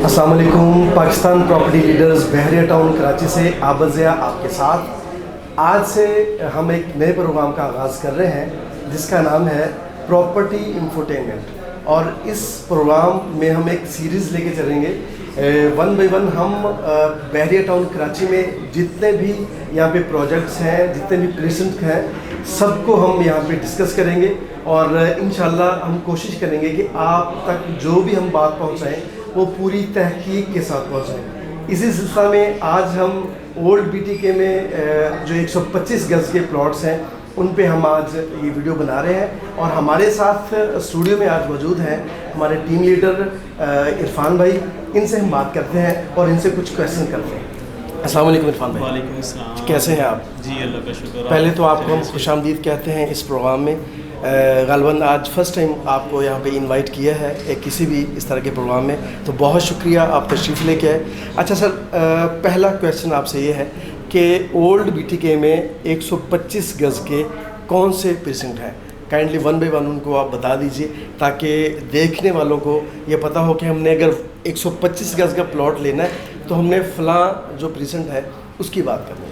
अस्सलाम वालेकुम। Pakistan property leaders बहरिया town Karachi से आबज़िया आपके साथ। आज से हम एक नए प्रोग्राम का आगाज़ कर रहे हैं जिसका नाम है प्रॉपर्टी इंफोटेनमेंट, और इस प्रोग्राम में हम एक सीरीज़ लेके चलेंगे। वन बाई वन हम बहरिया टाउन कराची में जितने भी यहाँ पे प्रोजेक्ट्स हैं, जितने भी प्लेसमेंट हैं, सबको हम यहाँ पे डिस्कस करेंगे और इंशाल्लाह हम कोशिश करेंगे कि आप तक जो भी हम बात पहुँचाएँ वो पूरी तहकीक के साथ पहुँचाएँ। इसी सिलसिला में आज हम ओल्ड BTK में जो 125 गज़ के प्लॉट्स हैं उन पे हम आज ये वीडियो बना रहे हैं, और हमारे साथ स्टूडियो में आज मौजूद हैं हमारे टीम लीडर इरफान भाई। इनसे हम बात करते हैं और इनसे कुछ क्वेश्चन करते हैं। अस्सलाम वालेकुम इरफान भाई। वालेकुम अस्सलाम। कैसे हैं आप? जी अल्लाह का शुक्र। पहले तो आपको हम खुशामदीद कहते हैं इस प्रोग्राम में। ग़ालिबन आज फ़र्स्ट टाइम आपको यहाँ पे इनवाइट किया है किसी भी इस तरह के प्रोग्राम में, तो बहुत शुक्रिया आप तशरीफ़ लेके आए। अच्छा सर, पहला क्वेश्चन आपसे ये है कि ओल्ड BTK में 125 गज़ के कौन से प्रेजेंट हैं? काइंडली वन बाई वन उनको आप बता दीजिए ताकि देखने वालों को ये पता हो कि हमने अगर 125 गज़ का प्लॉट लेना है तो हमने फ़लाँ जो प्रेजेंट है उसकी बात करनी है।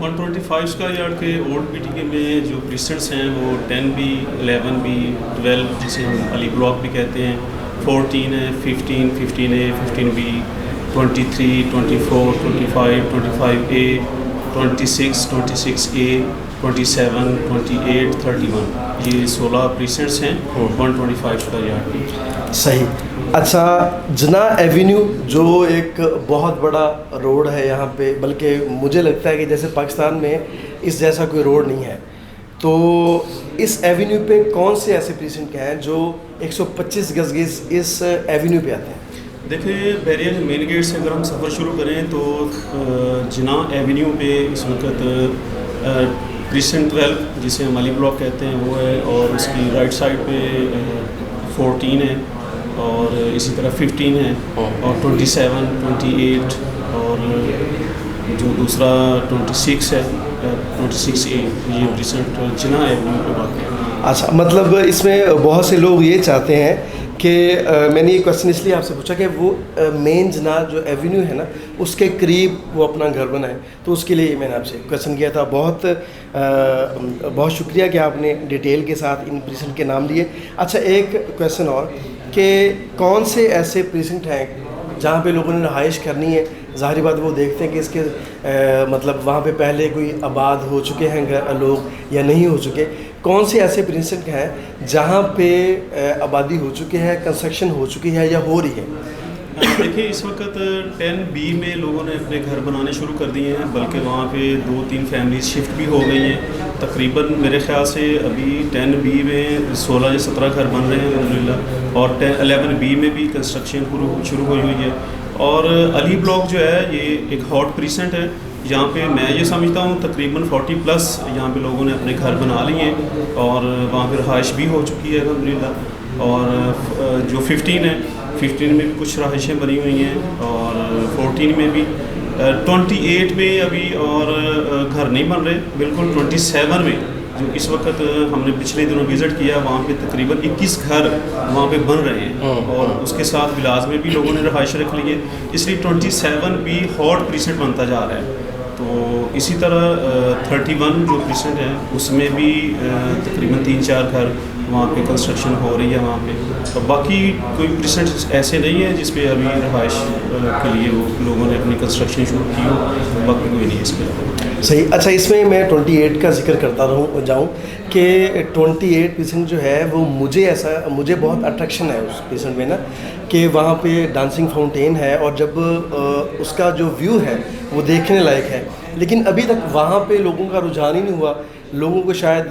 125 स्क्वायर यार्ड के ओल्ड BTK में जो प्रीसेंट्स हैं वो 10B, 11B, 12 जिसे हम अली ब्लॉक भी कहते हैं, 14 है, 15, 15A, 15B, 23, 24, 25, 25A, 26, 26A, 27, 28, 31, ये 16 प्रीसेंट्स हैं 125 स्क्वायर यार्ड की। सही। अच्छा, जना एवेन्यू जो एक बहुत बड़ा रोड है यहाँ पे, बल्कि मुझे लगता है कि जैसे पाकिस्तान में इस जैसा कोई रोड नहीं है, तो इस एवेन्यू पे कौन से ऐसे प्रेजेंट हैं जो 125 गज़ के इस एवेन्यू पे आते हैं? देखिए, बहरिया के मेन गेट से अगर हम सफ़र शुरू करें तो जिना एवेन्यू पे इस वक्त प्रीसेंट 12 जिसे हम अली ब्लॉक कहते हैं वो है, और उसकी राइट साइड पे 14 है, और इसी तरह 15 है, और 27, 28, और जो दूसरा 26 है 26A, ये प्रीसेंट जिना एवेन्यू पे बात है। अच्छा, मतलब इसमें बहुत से लोग ये चाहते हैं कि मैंने ये क्वेश्चन इसलिए आपसे पूछा कि वो मेन जना जो एवेन्यू है ना उसके करीब वो अपना घर बनाए, तो उसके लिए मैंने आपसे क्वेश्चन किया था। बहुत शुक्रिया कि आपने डिटेल के साथ इन प्रेजेंट के नाम लिए। अच्छा, एक क्वेश्चन और कि कौन से ऐसे प्रेजेंट हैं जहाँ पे लोगों ने रहाइश करनी है? ज़ाहिर बात वो देखते हैं कि इसके मतलब वहाँ पे पहले कोई आबाद हो चुके हैं लोग या नहीं हो चुके। कौन से ऐसे प्रेजेंट हैं जहाँ पे आबादी हो चुकी है, कंस्ट्रक्शन हो चुकी है या हो रही है? देखिए, इस वक्त 10B में लोगों ने अपने घर बनाने शुरू कर दिए हैं, बल्कि वहाँ पे 2-3 फैमिलीज शिफ्ट भी हो गई हैं। तकरीबन मेरे ख़्याल से अभी 10B में 16 या 17 घर बन रहे हैं अल्हम्दुलिल्लाह, और 11B में भी कंस्ट्रक्शन शुरू हुई है। और अली ब्लॉक जो है ये एक हॉट प्रीसेंट है, यहाँ पे मैं ये समझता हूँ तकरीबन 40+ यहाँ पे लोगों ने अपने घर बना लिए हैं, और वहाँ पर रहाइश भी हो चुकी है अल्हम्दुलिल्लाह। और जो 15 है, 15 में भी कुछ रहाइशें बनी हुई हैं, और 14 में भी, 28 में अभी और घर नहीं बन रहे बिल्कुल। 27 में जो इस वक्त हमने पिछले दिनों विज़िट किया, वहाँ पे तकरीबन 21 घर वहाँ पे बन रहे हैं, और उसके साथ बिलाज में भी लोगों ने रहाइश रख ली है, इसलिए 27 भी हॉट प्रीसेंट बनता जा रहा है। तो इसी तरह 31 जो प्रीसेंट है उसमें भी तकरीबन 3-4 घर वहाँ पे कंस्ट्रक्शन हो रही है वहाँ पे, और बाकी कोई प्रीसेंट ऐसे नहीं है जिस पे अभी रहाइश के लिए वो लोगों ने अपनी कंस्ट्रक्शन शुरू की हो, बाकी कोई नहीं है इसके। सही। अच्छा, इसमें मैं 28 का जिक्र करता जाऊँ कि 28% जो है वो मुझे बहुत अट्रैक्शन है उस प्रेजेंट में ना, कि वहाँ पे डांसिंग फाउंटेन है, और जब उसका जो व्यू है वो देखने लायक है, लेकिन अभी तक वहाँ पे लोगों का रुझान ही नहीं हुआ। लोगों को शायद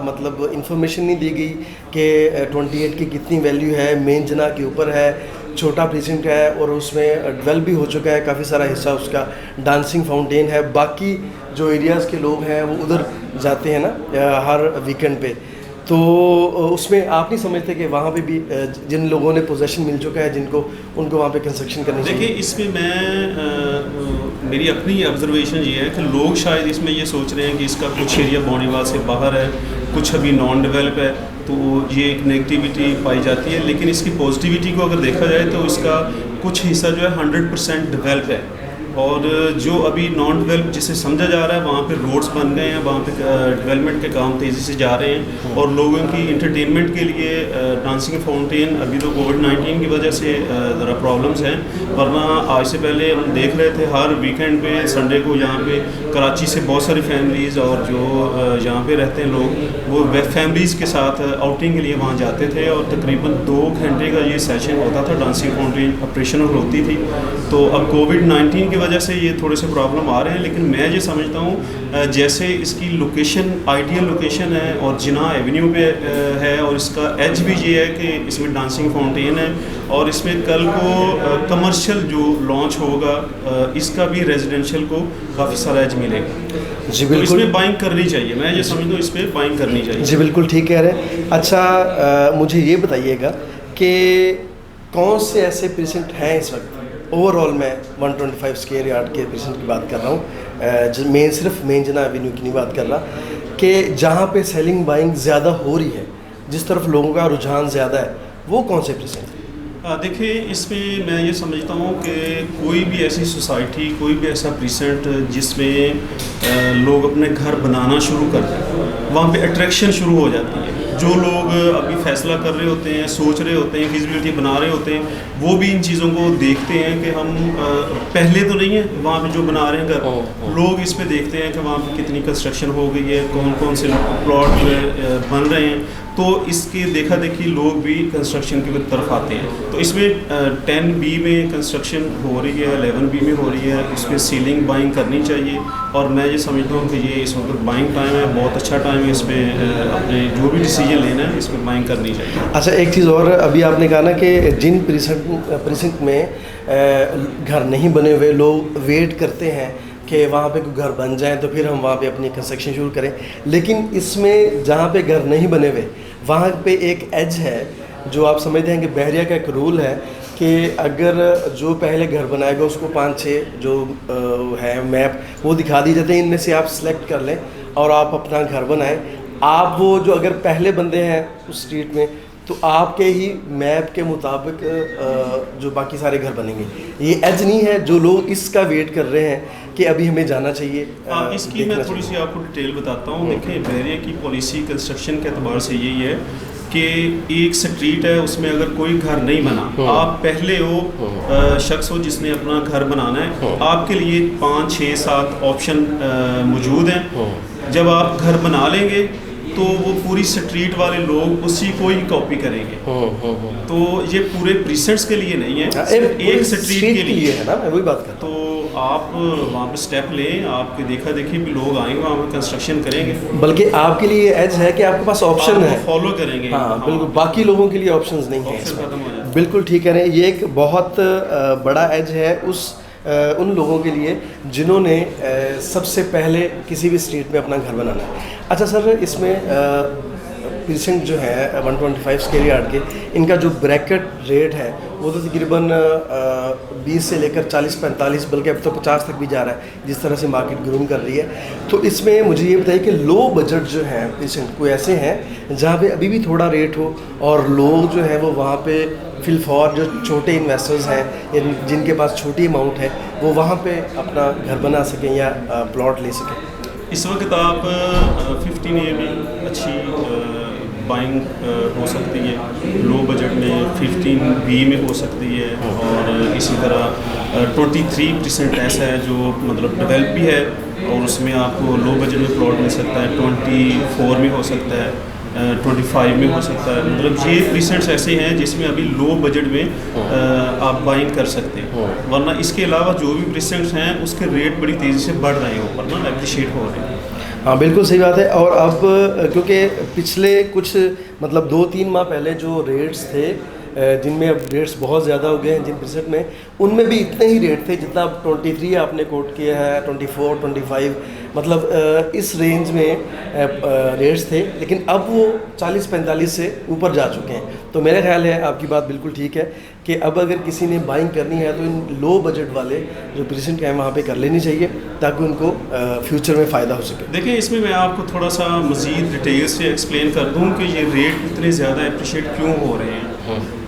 मतलब इन्फॉर्मेशन नहीं दी गई कि 28 की कितनी वैल्यू है। मेन जना के ऊपर है, छोटा प्रेजेंट है, और उसमें 12 भी हो चुका है काफ़ी सारा हिस्सा उसका। डांसिंग फाउंटेन है, बाकी जो एरियाज़ के लोग हैं वो उधर जाते हैं ना हर वीकेंड पे, तो उसमें आप नहीं समझते कि वहाँ पे भी जिन लोगों ने पोजेशन मिल चुका है उनको वहाँ पे कंस्ट्रक्शन करनी चाहिए? देखिए, इसमें मैं मेरी अपनी ऑब्जर्वेशन ये है कि लोग शायद इसमें ये सोच रहे हैं कि इसका कुछ एरिया बॉनीवाल से बाहर है, कुछ अभी नॉन डेवलप है, तो ये एक नेगेटिविटी पाई जाती है। लेकिन इसकी पॉजिटिविटी को अगर देखा जाए तो इसका कुछ हिस्सा जो है 100% डेवलप है, और जो अभी नॉन डेवलप जिसे समझा जा रहा है वहाँ पे रोड्स बन गए हैं, वहाँ पे डेवलपमेंट के काम तेज़ी से जा रहे हैं, और लोगों की इंटरटेनमेंट के लिए डांसिंग फाउंटेन अभी तो कोविड-19 की वजह से ज़रा प्रॉब्लम्स हैं, वरना आज से पहले हम देख रहे थे हर वीकेंड पे संडे को यहाँ पे कराची से बहुत सारी फैमिलीज़ और जो यहाँ पे रहते हैं लोग वो फैमिलीज़ के साथ आउटिंग के लिए वहाँ जाते थे, और तकरीबन 2 घंटे का ये सेशन होता था, डांसिंग फाउंटेन ऑपरेशनल होती थी। तो अब कोविड-19 की वजह से ये थोड़े से प्रॉब्लम आ रहे हैं, लेकिन मैं ये समझता हूँ जैसे इसकी लोकेशन आइडियल लोकेशन है और जिना एवेन्यू पे है, और इसका एज भी ये है कि इसमें डांसिंग फाउंटेन है, और इसमें कल को कमर्शियल जो लॉन्च होगा इसका भी रेजिडेंशियल को काफ़ी सारा एज मिलेगा। जी तो बिल्कुल, इसमें बाइंग करनी चाहिए, मैं ये समझता हूँ इस पर बाइंग करनी चाहिए। जी बिल्कुल ठीक कह रहे हैं। अच्छा, मुझे ये बताइएगा कि कौन से ऐसे प्रेजेंट हैं इस वक्त, ओवरऑल मैं 125 स्क्वायर यार्ड के प्रेजेंट की बात कर रहा हूँ, सिर्फ मेन जना एवेन्यू की नहीं बात कर रहा, कि जहाँ पे सेलिंग बाइंग ज़्यादा हो रही है, जिस तरफ लोगों का रुझान ज़्यादा है, वो कौन से प्रेजेंट हैं? देखिए, इसमें मैं ये समझता हूँ कि कोई भी ऐसी सोसाइटी, कोई भी ऐसा प्रीसेंट जिसमें लोग अपने घर बनाना शुरू कर दें, वहाँ पे अट्रैक्शन शुरू हो जाती है। जो लोग अभी फैसला कर रहे होते हैं, सोच रहे होते हैं, फिजिबिलिटी बना रहे होते हैं, वो भी इन चीज़ों को देखते हैं कि हम पहले तो नहीं है वहाँ पे जो बना रहे हैं घर, लोग इस पे देखते हैं कि वहाँ पे कितनी कंस्ट्रक्शन हो गई है, कौन कौन से प्लॉट बन रहे हैं, तो इसके देखा देखी लोग भी कंस्ट्रक्शन की तरफ आते हैं। तो इसमें 10B में कंस्ट्रक्शन हो रही है, 11B में हो रही है, इसमें सीलिंग बाइंग करनी चाहिए, और मैं ये समझता हूँ कि ये इस वक्त बाइंग टाइम है, बहुत अच्छा टाइम है, इस पर अपने जो भी डिसीजन लेना है इस पर बाइंग करनी चाहिए। अच्छा, एक चीज़ और, अभी आपने कहा ना कि जिन प्रीसेंट में घर नहीं बने हुए, लोग वेट करते हैं कि वहाँ पे कोई घर बन जाए तो फिर हम वहाँ पे अपनी कंस्ट्रक्शन शुरू करें, लेकिन इसमें जहाँ पे घर नहीं बने हुए वहाँ पे एक एज है जो आप समझते हैं कि बहरिया का एक रूल है कि अगर जो पहले घर बनाएगा उसको 5-6 जो है मैप वो दिखा दी जाते हैं, इनमें से आप सेलेक्ट कर लें और आप अपना घर बनाएं। आप वो जो अगर पहले बंदे हैं उस स्ट्रीट में, तो आपके ही मैप के मुताबिक जो बाकी सारे घर बनेंगे। ये एज नहीं है जो लोग इसका वेट कर रहे हैं कि अभी हमें जाना चाहिए। इसकी मैं थोड़ी सी आपको डिटेल बताता हूँ। देखिए, बहरिया की पॉलिसी कंस्ट्रक्शन के अतबार से यही है कि एक स्ट्रीट है, उसमें अगर कोई घर नहीं बना, आप पहले हो शख्स हो जिसने अपना घर बनाना है, आपके लिए 5, 6, 7 ऑप्शन मौजूद हैं। जब आप घर बना लेंगे तो वो पूरी स्ट्रीट वाले लोग उसी को ही कॉपी करेंगे। तो ये पूरे प्रीसेंट्स के लिए नहीं है, सिर्फ एक स्ट्रीट के लिए है ना, मैं वही बात करता हूँ। तो आप वहाँ पे स्टेप लें, आपके देखा देखी भी लोग आएंगे वहाँ पे कंस्ट्रक्शन करेंगे, बल्कि आपके लिए एज है कि आपके पास ऑप्शन है, फॉलो करेंगे। हाँ बिल्कुल, बाकी लोगों के लिए ऑप्शंस नहीं है, खत्म हो जाए। बिल्कुल ठीक है। ये एक बहुत बड़ा एज है उन लोगों के लिए जिन्होंने सबसे पहले किसी भी स्ट्रीट में अपना घर बनाना है। अच्छा सर, इसमें प्रीसेंट जो है 125 स्क्वायर यार्ड के, इनका जो ब्रैकेट रेट है वो तो तकरीबन 20 से लेकर 40-45 बल्कि अब तो 50 तक भी जा रहा है, जिस तरह से मार्केट ग्रूम कर रही है। तो इसमें मुझे ये बताइए कि लो बजट जो है प्रीसेंट कोई ऐसे हैं जहाँ पे अभी भी थोड़ा रेट हो और लोग जो है वो वहाँ पे फिलफॉर जो छोटे इन्वेस्टर्स हैं जिनके पास छोटी अमाउंट है वो वहाँ पे अपना घर बना सकें या प्लॉट ले सकें। इस वक्त आप 15A में अच्छी बाइंग हो सकती है, लो बजट में 15B में हो सकती है, और इसी तरह 23% ऐसा है जो मतलब डेवलप भी है और उसमें आपको लो बजट में प्लॉट मिल सकता है, 24 में हो सकता है, 25 में हो सकता है। मतलब ये प्रीसेंट्स ऐसे हैं जिसमें अभी लो बजट में आप बाइंग कर सकते हैं, वरना इसके अलावा जो भी प्रीसेंट्स हैं उसके रेट बड़ी तेज़ी से बढ़ रहे हैं, ऊपर ना एप्रिशिएट हो रहे हैं। हाँ बिल्कुल सही बात है। और अब क्योंकि पिछले कुछ मतलब 2-3 माह पहले जो रेट्स थे जिनमें अब रेट्स बहुत ज़्यादा हो गए हैं जिन प्रीसेंट में, उनमें भी इतने ही रेट थे जितना 23 आपने कोट किया है, 24, 25 मतलब इस रेंज में रेट्स थे, लेकिन अब वो 40-45 से ऊपर जा चुके हैं। तो मेरा ख्याल है आपकी बात बिल्कुल ठीक है कि अब अगर किसी ने बाइंग करनी है तो इन लो बजट वाले जो प्रीसेंट हैं वहाँ पे कर लेनी चाहिए ताकि उनको फ्यूचर में फ़ायदा हो सके। देखिए, इसमें मैं आपको थोड़ा सा मज़ीद डिटेल से एक्सप्लेन कर दूँ कि ये रेट इतने ज़्यादा अप्रिशिएट क्यों हो रहे हैं।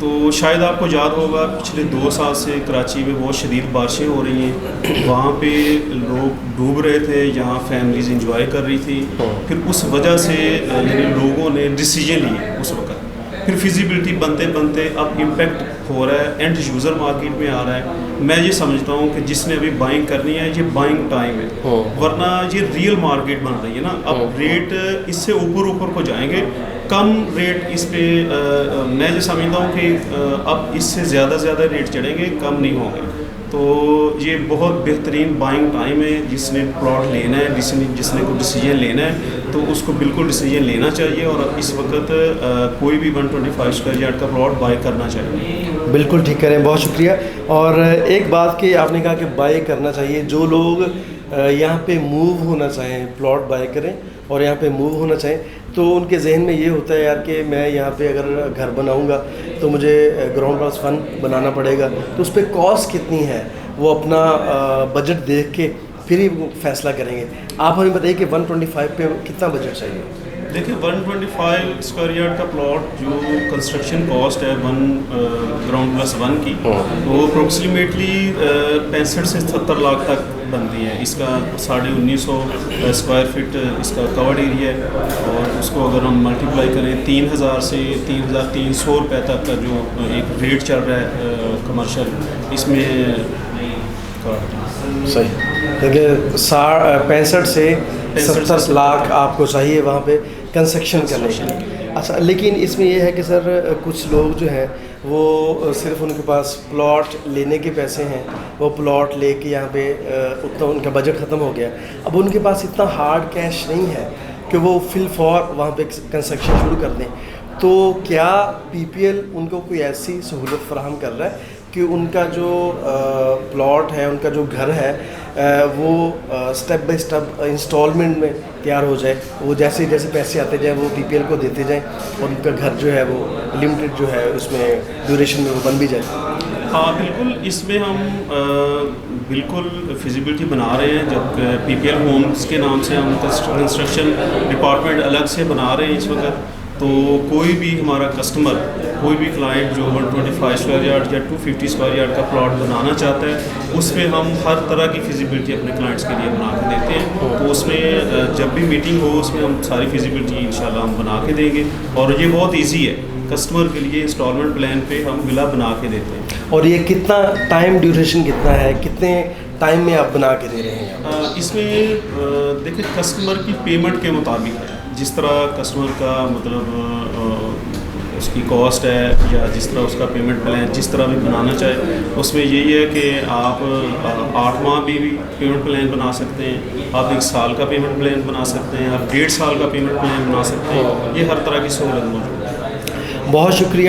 तो शायद आपको याद होगा पिछले 2 साल से कराची में बहुत शदीद बारिशें हो रही हैं, वहाँ पे लोग डूब रहे थे, यहाँ फैमिलीज़ इंजॉय कर रही थी। फिर उस वजह से यानी लोगों ने डिसीजन लिए उस वक्त, फिर फिजिबिलिटी बनते बनते अब इम्पेक्ट हो रहा है, एंड यूज़र मार्केट में आ रहा है। मैं ये समझता हूँ कि जिसने अभी बाइंग करनी है ये बाइंग टाइम है, वरना ये रियल मार्केट बन रही है ना। अब रेट इससे ऊपर को जाएंगे, कम रेट इस पे मैं ये समझता हूँ कि अब इससे ज़्यादा रेट चढ़ेंगे, कम नहीं होंगे। तो ये बहुत बेहतरीन बाइंग टाइम है। जिसने प्लॉट लेना है, जिसने को डिसीजन लेना है तो उसको बिल्कुल डिसीजन लेना चाहिए, और इस वक्त कोई भी 125 स्क्वायर यार्ड का प्लॉट बाय करना चाहिए। बिल्कुल ठीक करें, बहुत शुक्रिया। और एक बात कि आपने कहा कि बाय करना चाहिए, जो लोग यहाँ पे मूव होना चाहें, प्लॉट बाय करें और यहाँ पे मूव होना चाहें, तो उनके जहन में ये होता है यार कि मैं यहाँ पे अगर घर बनाऊँगा तो मुझे ग्राउंड प्लस 1 बनाना पड़ेगा, तो उस पर कॉस्ट कितनी है वो अपना बजट देख के फिर ही फैसला करेंगे। आप हमें बताइए कि 125 पे कितना बजट चाहिए? देखिए 125 स्क्वायर यार्ड का प्लॉट जो कंस्ट्रक्शन कॉस्ट है 1 ग्राउंड प्लस 1 की, वो अप्रोक्सीमेटली 65 से 70 लाख तक बनती है। इसका 1950 स्क्वायर फीट इसका कवर्ड एरिया है, और उसको अगर हम मल्टीप्लाई करें 3000 से 3300 रुपये तक का जो एक रेट चल रहा है कमर्शियल, इसमें सही देखिए 65 से 70 लाख आपको चाहिए वहाँ पे कंस्ट्रक्शन करने के लिए। अच्छा, लेकिन इसमें यह है कि सर कुछ लोग जो हैं वो सिर्फ उनके पास प्लॉट लेने के पैसे हैं, वो प्लॉट लेके यहाँ पे उतना उनका बजट ख़त्म हो गया, अब उनके पास इतना हार्ड कैश नहीं है कि वो फिल फॉर वहाँ पे कंस्ट्रक्शन शुरू कर दें। तो क्या PPL उनको कोई ऐसी सहूलत फराहम कर रहा है कि उनका जो प्लॉट है, उनका जो घर है वो स्टेप बाय स्टेप इंस्टॉलमेंट में तैयार हो जाए, वो जैसे जैसे पैसे आते जाए वो PPL को देते जाएं और उनका घर जो है वो लिमिटेड जो है उसमें ड्यूरेशन में वो बन भी जाए? हाँ बिल्कुल, इसमें हम बिल्कुल फिजिबिलिटी बना रहे हैं। जब PPL होम्स के नाम से हम कंस्ट्रक्शन डिपार्टमेंट अलग से बना रहे हैं इस वक्त, तो कोई भी हमारा कस्टमर, कोई भी क्लाइंट जो 125 स्क्वायर यार्ड या 250 स्क्वायर यार्ड का प्लॉट बनाना चाहता है, उसमें हम हर तरह की फिजिबिलिटी अपने क्लाइंट्स के लिए बना के देते हैं। तो उसमें जब भी मीटिंग हो उसमें हम सारी फिजिबिलिटी इंशाल्लाह हम बना के देंगे, और ये बहुत ईजी है कस्टमर के लिए। इंस्टॉलमेंट प्लान पे हम विला बना के देते हैं। और ये कितना टाइम ड्यूरेशन कितना है, कितने टाइम में आप बना के दे रहे हैं? इसमें देखिए कस्टमर की पेमेंट के मुताबिक है, जिस तरह कस्टमर का मतलब उसकी कॉस्ट है या जिस तरह उसका पेमेंट प्लान जिस तरह भी बनाना चाहे, उसमें यही है कि आप 8 माह भी पेमेंट प्लान बना सकते हैं, आप 1 साल का पेमेंट प्लान बना सकते हैं, आप 1.5 साल का पेमेंट प्लान बना सकते हैं। ये हर तरह की सहूलत मौजूद है। बहुत शुक्रिया।